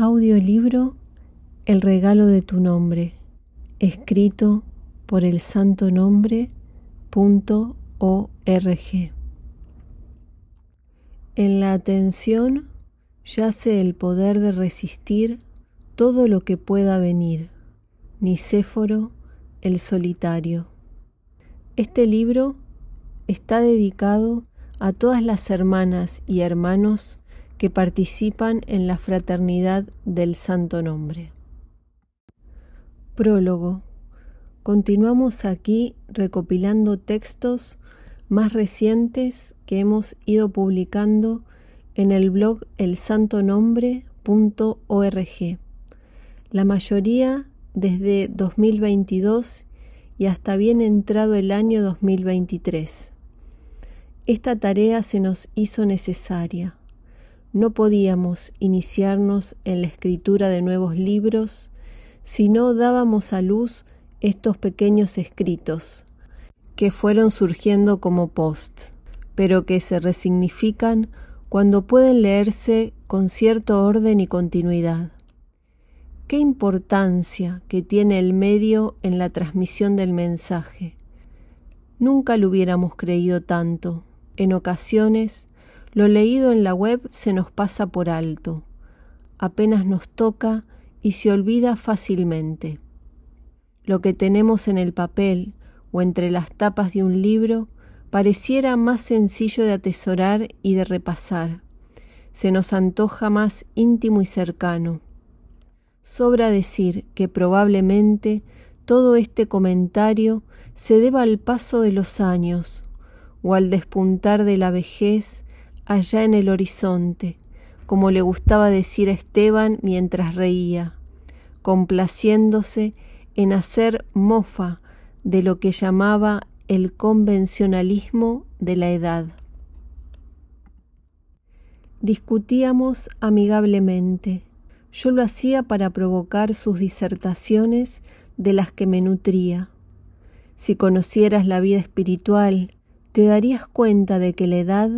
Audiolibro El regalo de tu nombre, escrito por elsantonombre.org. En la atención yace el poder de resistir todo lo que pueda venir. Nicéforo el Solitario. Este libro está dedicado a todas las hermanas y hermanos que participan en la fraternidad del Santo Nombre. Prólogo. Continuamos aquí recopilando textos más recientes que hemos ido publicando en el blog elsantonombre.org. La mayoría desde 2022 y hasta bien entrado el año 2023. Esta tarea se nos hizo necesaria. No podíamos iniciarnos en la escritura de nuevos libros si no dábamos a luz estos pequeños escritos que fueron surgiendo como posts, pero que se resignifican cuando pueden leerse con cierto orden y continuidad. ¿Qué importancia que tiene el medio en la transmisión del mensaje? Nunca lo hubiéramos creído tanto. En ocasiones, lo leído en la web se nos pasa por alto, apenas nos toca y se olvida fácilmente. Lo que tenemos en el papel o entre las tapas de un libro pareciera más sencillo de atesorar y de repasar. Se nos antoja más íntimo y cercano. Sobra decir que probablemente todo este comentario se deba al paso de los años o al despuntar de la vejez allá en el horizonte, como le gustaba decir a Esteban mientras reía, complaciéndose en hacer mofa de lo que llamaba el convencionalismo de la edad. Discutíamos amigablemente. Yo lo hacía para provocar sus disertaciones de las que me nutría. Si conocieras la vida espiritual, te darías cuenta de que la edad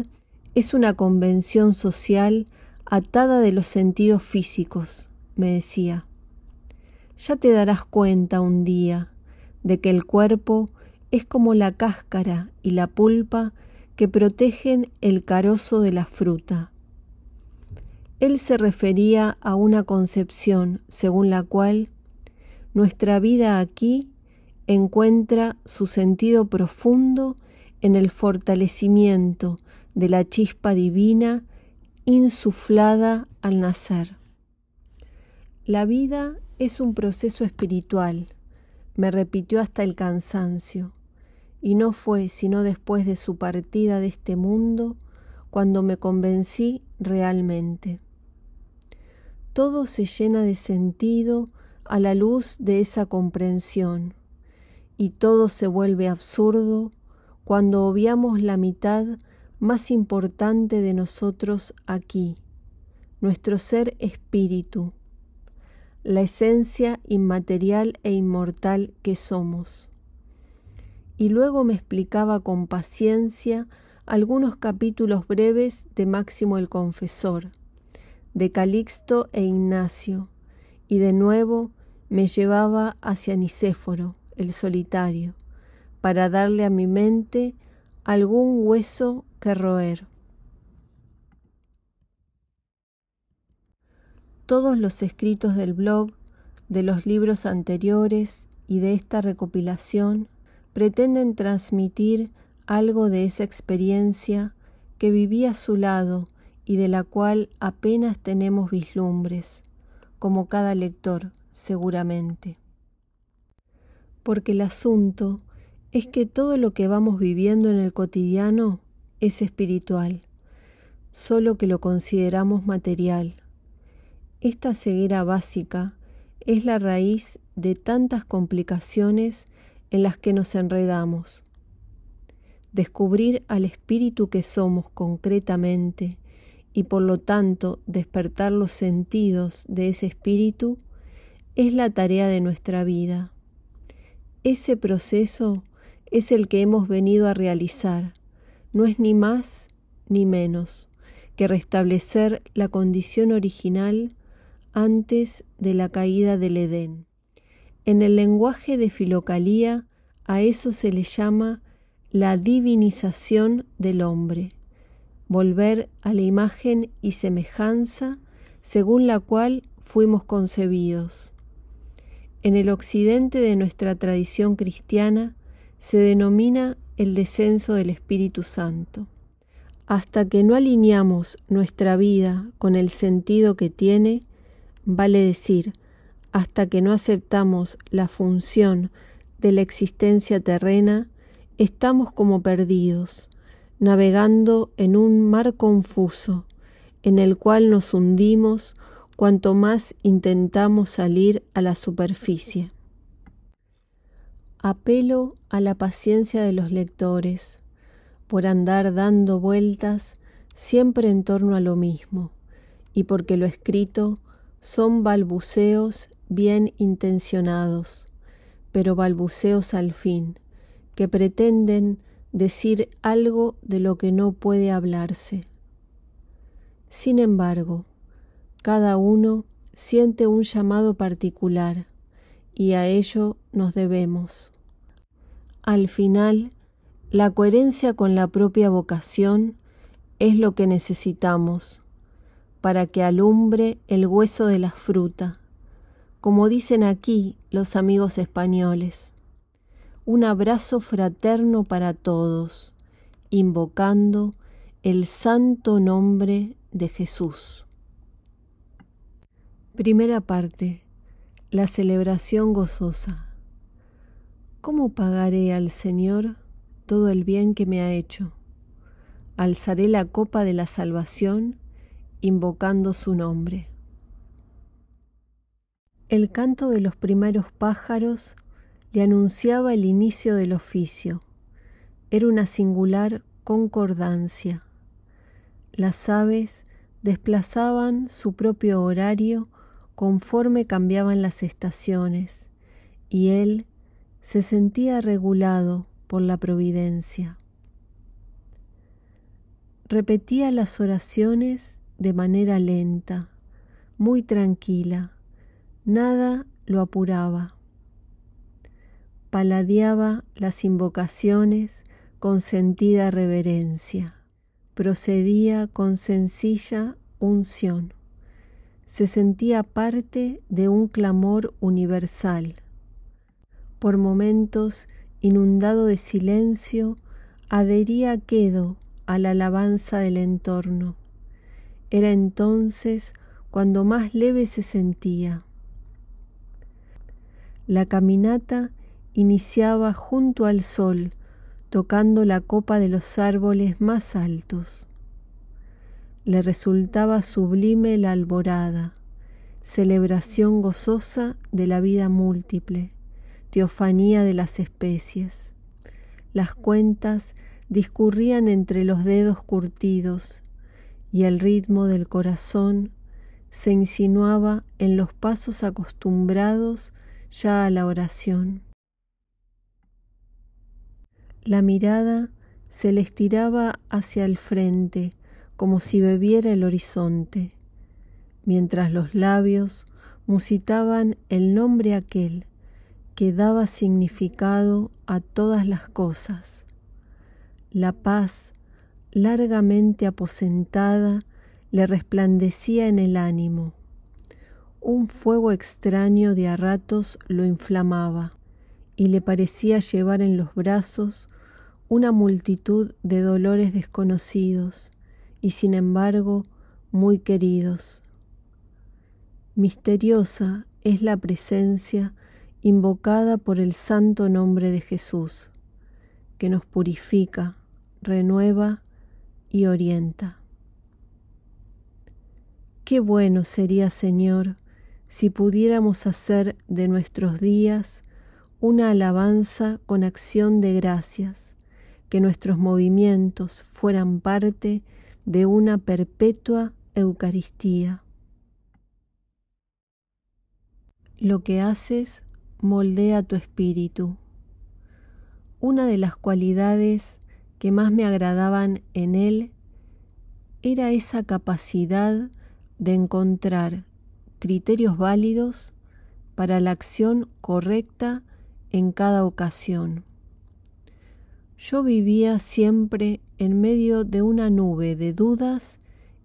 es una convención social atada de los sentidos físicos, me decía. Ya te darás cuenta un día de que el cuerpo es como la cáscara y la pulpa que protegen el carozo de la fruta. Él se refería a una concepción según la cual nuestra vida aquí encuentra su sentido profundo en el fortalecimiento de la chispa divina insuflada al nacer. La vida es un proceso espiritual, me repitió hasta el cansancio, y no fue sino después de su partida de este mundo cuando me convencí realmente. Todo se llena de sentido a la luz de esa comprensión, y todo se vuelve absurdo cuando obviamos la mitad más importante de nosotros aquí, nuestro ser espíritu, la esencia inmaterial e inmortal que somos. Y luego me explicaba con paciencia algunos capítulos breves de Máximo el Confesor, de Calixto e Ignacio, y de nuevo me llevaba hacia Nicéforo, el Solitario, para darle a mi mente algún hueso que roer. Todos los escritos del blog, de los libros anteriores y de esta recopilación pretenden transmitir algo de esa experiencia que viví a su lado y de la cual apenas tenemos vislumbres, como cada lector, seguramente. Porque el asunto es que todo lo que vamos viviendo en el cotidiano es espiritual, solo que lo consideramos material. Esta ceguera básica es la raíz de tantas complicaciones en las que nos enredamos. Descubrir al espíritu que somos concretamente y por lo tanto despertar los sentidos de ese espíritu es la tarea de nuestra vida. Ese proceso es el que hemos venido a realizar, no es ni más ni menos que restablecer la condición original antes de la caída del Edén. En el lenguaje de Filocalía, a eso se le llama la divinización del hombre, volver a la imagen y semejanza según la cual fuimos concebidos. En el occidente de nuestra tradición cristiana se denomina el descenso del Espíritu Santo. Hasta que no alineamos nuestra vida con el sentido que tiene, vale decir, hasta que no aceptamos la función de la existencia terrena, estamos como perdidos, navegando en un mar confuso, en el cual nos hundimos cuanto más intentamos salir a la superficie. Apelo a la paciencia de los lectores, por andar dando vueltas siempre en torno a lo mismo, y porque lo escrito son balbuceos bien intencionados, pero balbuceos al fin, que pretenden decir algo de lo que no puede hablarse. Sin embargo, cada uno siente un llamado particular, y a ello nos debemos. Al final, la coherencia con la propia vocación es lo que necesitamos para que alumbre el hueso de la fruta, como dicen aquí los amigos españoles. Un abrazo fraterno para todos, invocando el santo nombre de Jesús. Primera parte. La celebración gozosa. ¿Cómo pagaré al Señor todo el bien que me ha hecho? Alzaré la copa de la salvación, invocando su nombre. El canto de los primeros pájaros le anunciaba el inicio del oficio. Era una singular concordancia. Las aves desplazaban su propio horario conforme cambiaban las estaciones, y él se sentía regulado por la providencia. Repetía las oraciones de manera lenta, muy tranquila, nada lo apuraba. Paladeaba las invocaciones con sentida reverencia, procedía con sencilla unción. Se sentía parte de un clamor universal. Por momentos, inundado de silencio, adhería quedo a la alabanza del entorno. Era entonces cuando más leve se sentía. La caminata iniciaba junto al sol, tocando la copa de los árboles más altos. Le resultaba sublime la alborada, celebración gozosa de la vida múltiple, teofanía de las especies. Las cuentas discurrían entre los dedos curtidos, y el ritmo del corazón se insinuaba en los pasos acostumbrados ya a la oración. La mirada se le estiraba hacia el frente, como si bebiera el horizonte, mientras los labios musitaban el nombre aquel que daba significado a todas las cosas. La paz, largamente aposentada, le resplandecía en el ánimo. Un fuego extraño de a ratos lo inflamaba, y le parecía llevar en los brazos una multitud de dolores desconocidos, y sin embargo muy queridos. Misteriosa es la presencia invocada por el santo nombre de Jesús, que nos purifica, renueva y orienta. Qué bueno sería, Señor, si pudiéramos hacer de nuestros días una alabanza con acción de gracias, que nuestros movimientos fueran parte de una perpetua Eucaristía. Lo que haces moldea tu espíritu. Una de las cualidades que más me agradaban en él era esa capacidad de encontrar criterios válidos para la acción correcta en cada ocasión. Yo vivía siempre en medio de una nube de dudas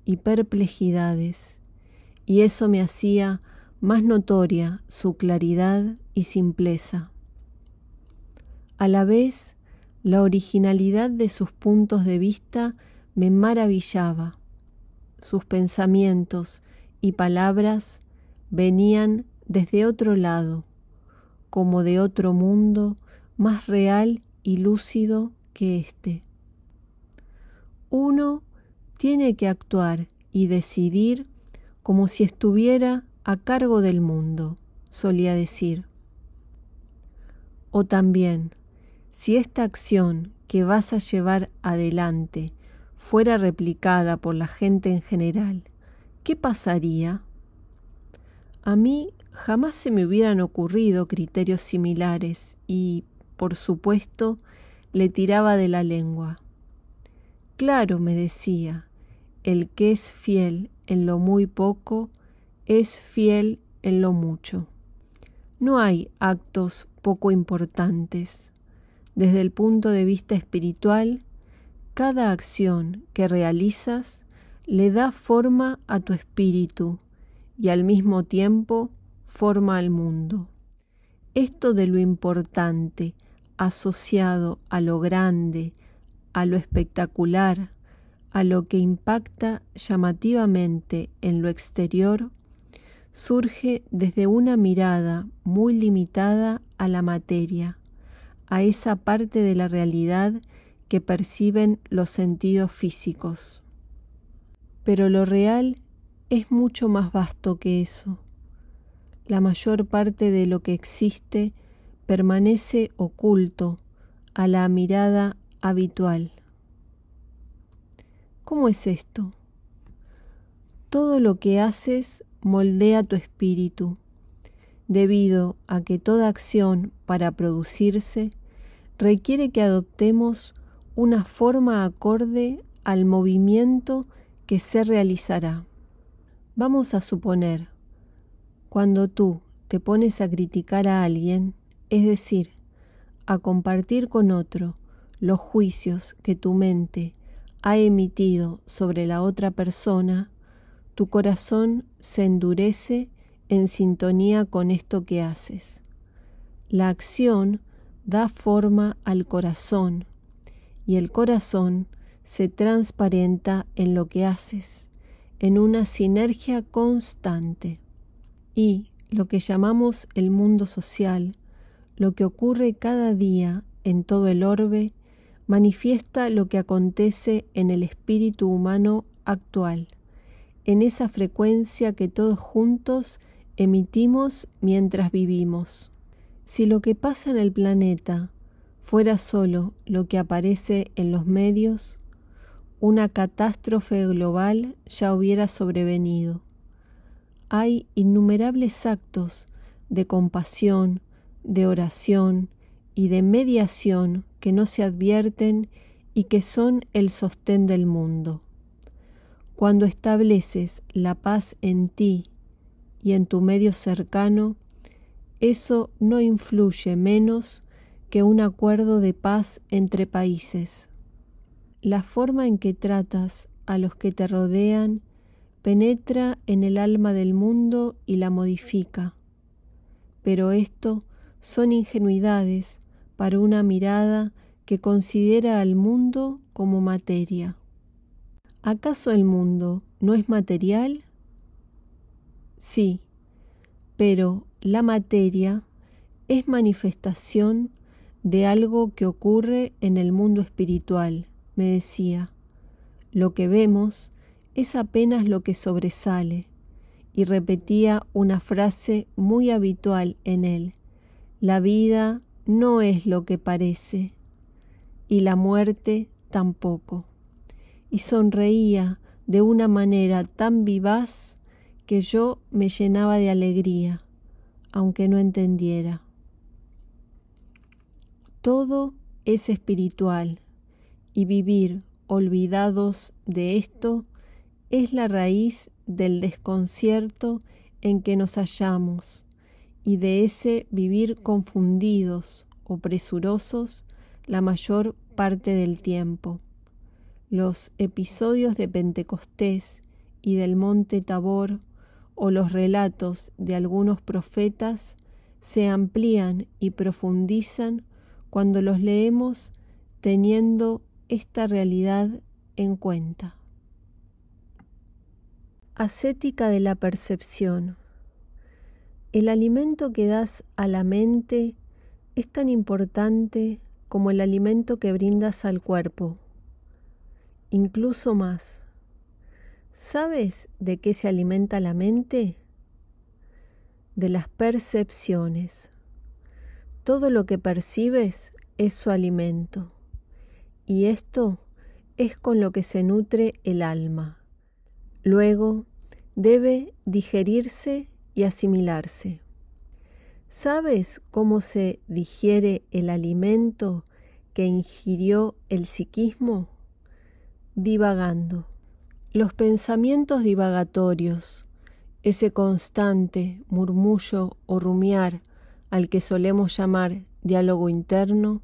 y perplejidades, y eso me hacía más notoria su claridad y simpleza. A la vez, la originalidad de sus puntos de vista me maravillaba. Sus pensamientos y palabras venían desde otro lado, como de otro mundo más real y lúcido que este. Uno tiene que actuar y decidir como si estuviera a cargo del mundo, solía decir. O también, si esta acción que vas a llevar adelante fuera replicada por la gente en general, ¿qué pasaría? A mí jamás se me hubieran ocurrido criterios similares y, por supuesto, le tiraba de la lengua. Claro, me decía, el que es fiel en lo muy poco, es fiel en lo mucho. No hay actos poco importantes. Desde el punto de vista espiritual, cada acción que realizas le da forma a tu espíritu y al mismo tiempo forma al mundo. Esto de lo importante, asociado a lo grande, a lo espectacular, a lo que impacta llamativamente en lo exterior, surge desde una mirada muy limitada a la materia, a esa parte de la realidad que perciben los sentidos físicos. Pero lo real es mucho más vasto que eso. La mayor parte de lo que existe permanece oculto a la mirada habitual. ¿Cómo es esto? Todo lo que haces moldea tu espíritu, debido a que toda acción para producirse requiere que adoptemos una forma acorde al movimiento que se realizará. Vamos a suponer, cuando tú te pones a criticar a alguien, es decir, a compartir con otro los juicios que tu mente ha emitido sobre la otra persona, tu corazón se endurece en sintonía con esto que haces. La acción da forma al corazón y el corazón se transparenta en lo que haces, en una sinergia constante. Y lo que llamamos el mundo social, lo que ocurre cada día en todo el orbe, manifiesta lo que acontece en el espíritu humano actual, en esa frecuencia que todos juntos emitimos mientras vivimos. Si lo que pasa en el planeta fuera solo lo que aparece en los medios, una catástrofe global ya hubiera sobrevenido. Hay innumerables actos de compasión, de oración y de mediación que no se advierten y que son el sostén del mundo. Cuando estableces la paz en ti y en tu medio cercano, eso no influye menos que un acuerdo de paz entre países. La forma en que tratas a los que te rodean penetra en el alma del mundo y la modifica. Pero esto son ingenuidades para una mirada que considera al mundo como materia. ¿Acaso el mundo no es material? Sí, pero la materia es manifestación de algo que ocurre en el mundo espiritual, me decía. Lo que vemos es apenas lo que sobresale, y repetía una frase muy habitual en él: la vida no es lo que parece, y la muerte tampoco. Y sonreía de una manera tan vivaz que yo me llenaba de alegría, aunque no entendiera. Todo es espiritual, y vivir olvidados de esto es la raíz del desconcierto en que nos hallamos y de ese vivir confundidos o presurosos la mayor parte del tiempo. Los episodios de Pentecostés y del Monte Tabor o los relatos de algunos profetas se amplían y profundizan cuando los leemos teniendo esta realidad en cuenta. Ascética de la percepción. El alimento que das a la mente es tan importante como el alimento que brindas al cuerpo, incluso más. ¿Sabes de qué se alimenta la mente? De las percepciones. Todo lo que percibes es su alimento, y esto es con lo que se nutre el alma. Luego debe digerirse y asimilarse. ¿Sabes cómo se digiere el alimento que ingirió el psiquismo? Divagando. Los pensamientos divagatorios, ese constante murmullo o rumiar al que solemos llamar diálogo interno,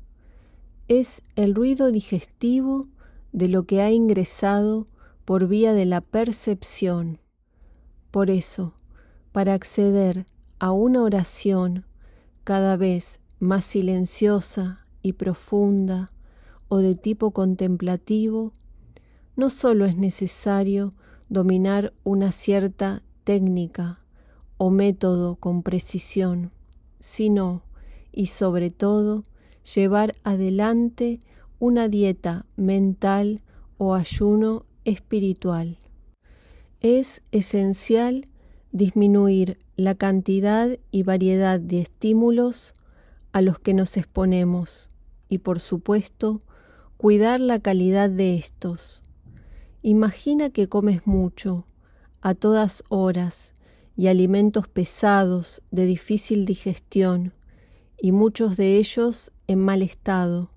es el ruido digestivo de lo que ha ingresado por vía de la percepción. Por eso, para acceder a una oración cada vez más silenciosa y profunda o de tipo contemplativo, no solo es necesario dominar una cierta técnica o método con precisión, sino, y sobre todo, llevar adelante una dieta mental o ayuno espiritual. Es esencial disminuir la cantidad y variedad de estímulos a los que nos exponemos y, por supuesto, cuidar la calidad de estos. Imagina que comes mucho, a todas horas, y alimentos pesados de difícil digestión, y muchos de ellos en mal estado.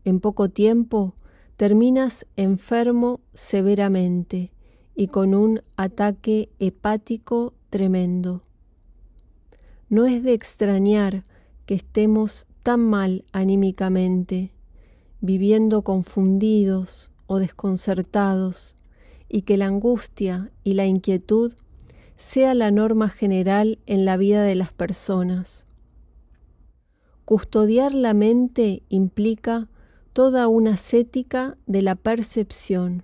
En poco tiempo terminas enfermo severamente y con un ataque hepático tremendo. No es de extrañar que estemos tan mal anímicamente, viviendo confundidos o desconcertados, y que la angustia y la inquietud sea la norma general en la vida de las personas. Custodiar la mente implica toda una ascética de la percepción.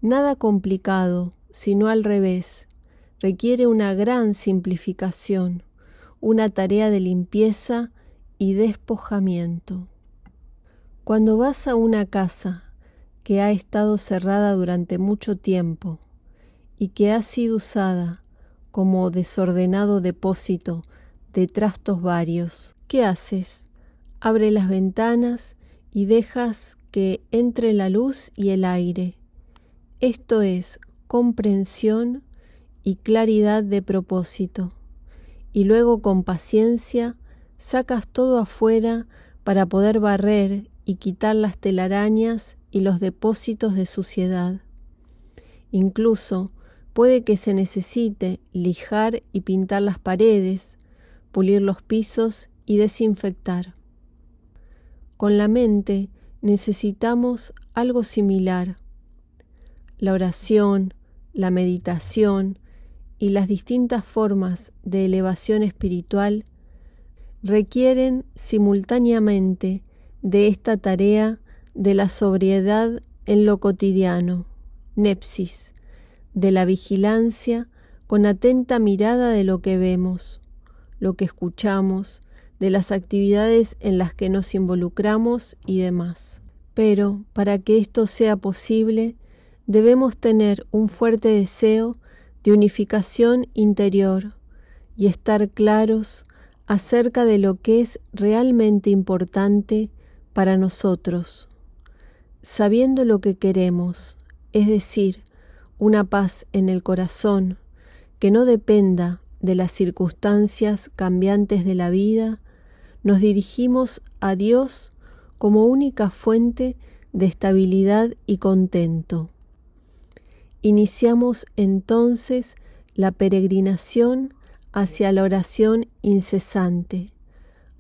Nada complicado, sino al revés, requiere una gran simplificación, una tarea de limpieza y despojamiento. Cuando vas a una casa que ha estado cerrada durante mucho tiempo y que ha sido usada como desordenado depósito de trastos varios, ¿qué haces? Abre las ventanas y dejas que entre la luz y el aire. Esto es comprensión y claridad de propósito. Y luego con paciencia sacas todo afuera para poder barrer y quitar las telarañas y los depósitos de suciedad. Incluso puede que se necesite lijar y pintar las paredes, pulir los pisos y desinfectar. Con la mente necesitamos algo similar. La oración, la meditación y las distintas formas de elevación espiritual requieren simultáneamente de esta tarea de la sobriedad en lo cotidiano, nepsis, de la vigilancia con atenta mirada de lo que vemos, lo que escuchamos, de las actividades en las que nos involucramos y demás. Pero para que esto sea posible, debemos tener un fuerte deseo de unificación interior y estar claros acerca de lo que es realmente importante para nosotros, sabiendo lo que queremos, es decir, una paz en el corazón que no dependa de las circunstancias cambiantes de la vida. Nos dirigimos a Dios como única fuente de estabilidad y contento. Iniciamos entonces la peregrinación hacia la oración incesante,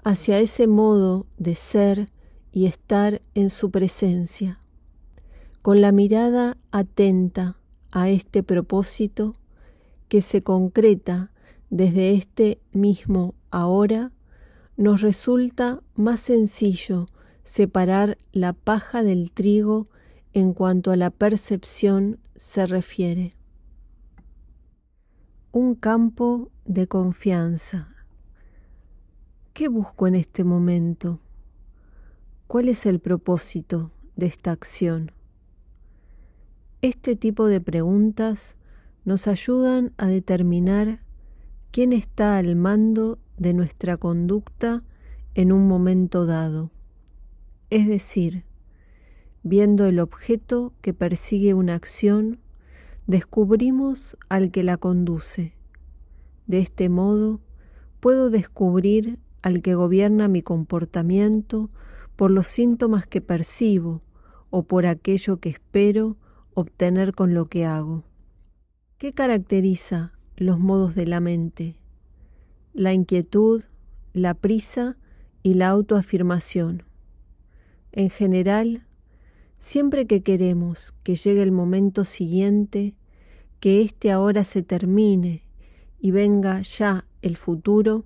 hacia ese modo de ser y estar en su presencia. Con la mirada atenta a este propósito que se concreta desde este mismo ahora, nos resulta más sencillo separar la paja del trigo en cuanto a la percepción se refiere. Un campo de confianza. ¿Qué busco en este momento? ¿Cuál es el propósito de esta acción? Este tipo de preguntas nos ayudan a determinar quién está al mando de nuestra conducta en un momento dado. Es decir, viendo el objeto que persigue una acción, descubrimos al que la conduce. De este modo, puedo descubrir al que gobierna mi comportamiento por los síntomas que percibo o por aquello que espero obtener con lo que hago. ¿Qué caracteriza los modos de la mente? La inquietud, la prisa y la autoafirmación. En general, siempre que queremos que llegue el momento siguiente, que éste ahora se termine y venga ya el futuro,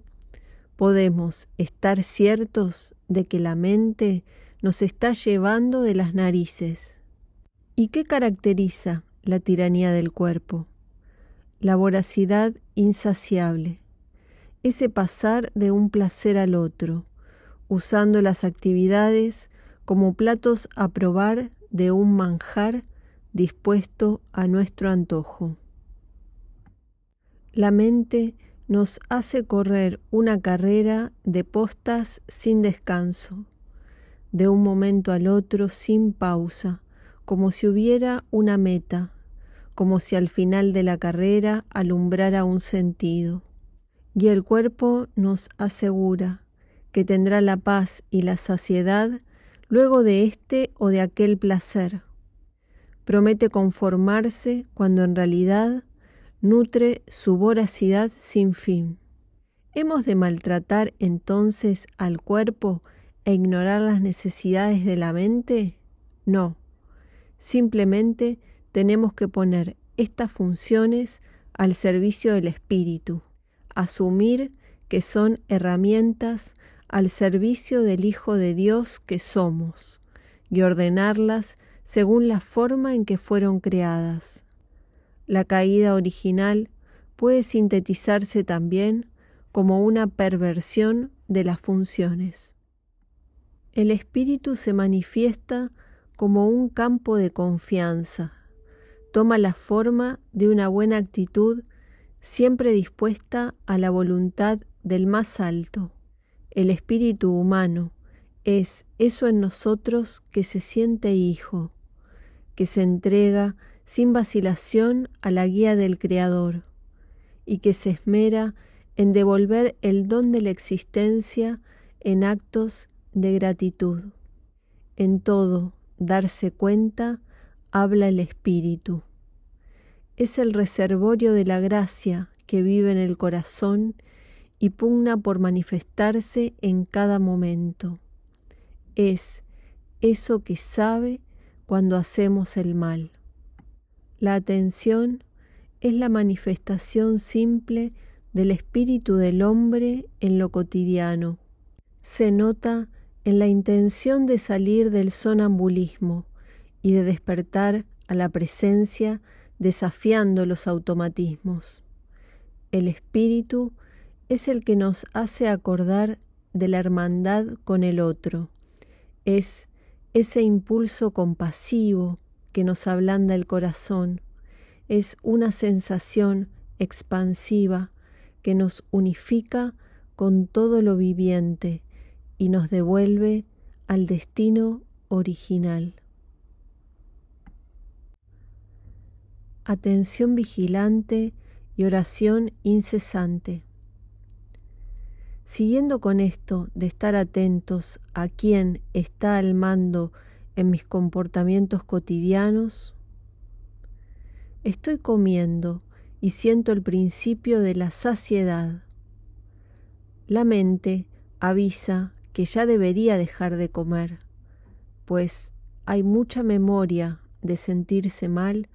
podemos estar ciertos de que la mente nos está llevando de las narices. ¿Y qué caracteriza la tiranía del cuerpo? La voracidad insaciable, ese pasar de un placer al otro, usando las actividades como platos a probar de un manjar dispuesto a nuestro antojo. La mente nos hace correr una carrera de postas sin descanso, de un momento al otro sin pausa, como si hubiera una meta, como si al final de la carrera alumbrara un sentido. Y el cuerpo nos asegura que tendrá la paz y la saciedad luego de este o de aquel placer. Promete conformarse cuando en realidad nutre su voracidad sin fin. ¿Hemos de maltratar entonces al cuerpo e ignorar las necesidades de la mente? No. Simplemente tenemos que poner estas funciones al servicio del espíritu, asumir que son herramientas al servicio del Hijo de Dios que somos y ordenarlas según la forma en que fueron creadas. La caída original puede sintetizarse también como una perversión de las funciones. El espíritu se manifiesta como un campo de confianza, toma la forma de una buena actitud siempre dispuesta a la voluntad del más alto. El espíritu humano es eso en nosotros que se siente hijo, que se entrega sin vacilación a la guía del Creador y que se esmera en devolver el don de la existencia en actos de gratitud. En todo, darse cuenta, habla el Espíritu. Es el reservorio de la gracia que vive en el corazón y pugna por manifestarse en cada momento. Es eso que sabe cuando hacemos el mal. La atención es la manifestación simple del espíritu del hombre en lo cotidiano. Se nota en la intención de salir del sonambulismo y de despertar a la presencia desafiando los automatismos. El espíritu es el que nos hace acordar de la hermandad con el otro. Es ese impulso compasivo que nos ablanda el corazón. Es una sensación expansiva que nos unifica con todo lo viviente y nos devuelve al destino original. Atención vigilante y oración incesante. Siguiendo con esto de estar atentos a quién está al mando en mis comportamientos cotidianos, estoy comiendo y siento el principio de la saciedad. La mente avisa que ya debería dejar de comer, pues hay mucha memoria de sentirse mal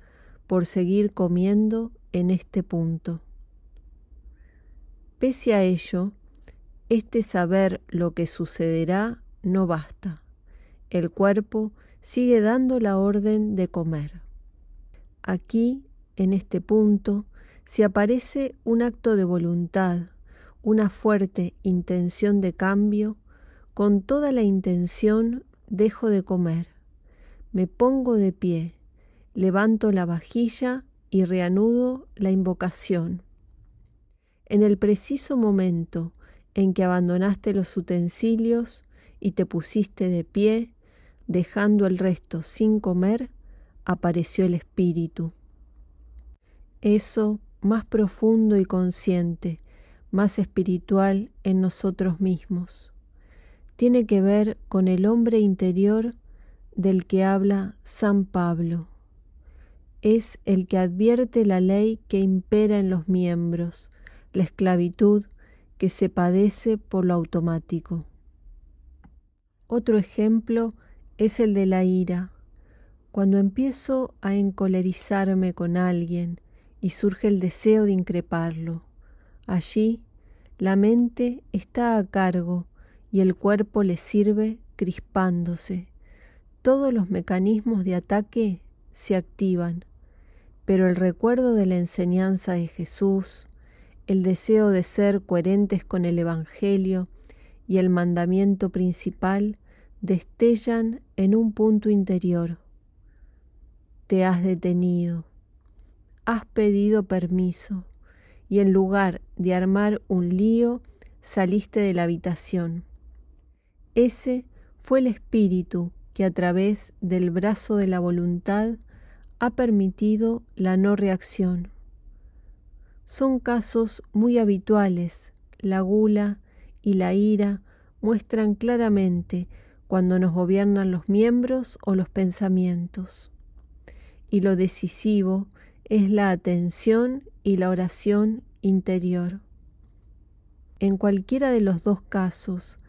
por seguir comiendo en este punto. Pese a ello, este saber lo que sucederá no basta. El cuerpo sigue dando la orden de comer. Aquí, en este punto, si aparece un acto de voluntad, una fuerte intención de cambio, con toda la intención dejo de comer. Me pongo de pie, levanto la vajilla y reanudo la invocación. En el preciso momento en que abandonaste los utensilios y te pusiste de pie, dejando el resto sin comer, apareció el espíritu. Eso más profundo y consciente, más espiritual en nosotros mismos. Tiene que ver con el hombre interior del que habla San Pablo. Es el que advierte la ley que impera en los miembros, la esclavitud que se padece por lo automático. Otro ejemplo es el de la ira. Cuando empiezo a encolerizarme con alguien y surge el deseo de increparlo, allí la mente está a cargo y el cuerpo le sirve crispándose. Todos los mecanismos de ataque se activan, pero el recuerdo de la enseñanza de Jesús, el deseo de ser coherentes con el Evangelio y el mandamiento principal destellan en un punto interior. Te has detenido, has pedido permiso y en lugar de armar un lío, saliste de la habitación. Ese fue el espíritu que a través del brazo de la voluntad ha permitido la no reacción. Son casos muy habituales. La gula y la ira muestran claramente cuando nos gobiernan los miembros o los pensamientos. Y lo decisivo es la atención y la oración interior. En cualquiera de los dos casos,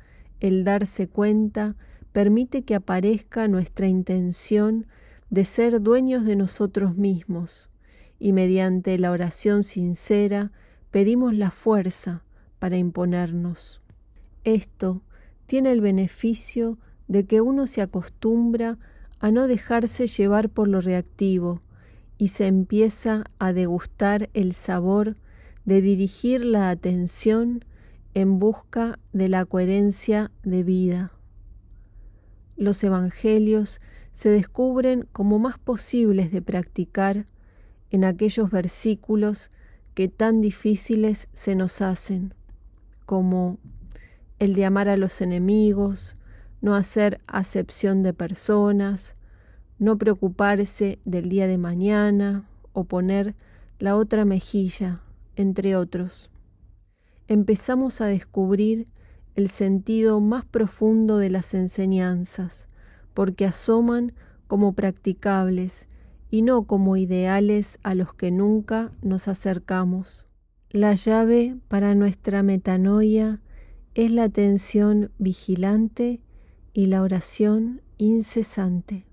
el darse cuenta permite que aparezca nuestra intención de ser dueños de nosotros mismos, y mediante la oración sincera pedimos la fuerza para imponernos. Esto tiene el beneficio de que uno se acostumbra a no dejarse llevar por lo reactivo y se empieza a degustar el sabor de dirigir la atención en busca de la coherencia de vida. Los evangelios se descubren como más posibles de practicar en aquellos versículos que tan difíciles se nos hacen, como el de amar a los enemigos, no hacer acepción de personas, no preocuparse del día de mañana o poner la otra mejilla, entre otros. Empezamos a descubrir el sentido más profundo de las enseñanzas, porque asoman como practicables y no como ideales a los que nunca nos acercamos. La llave para nuestra metanoia es la atención vigilante y la oración incesante.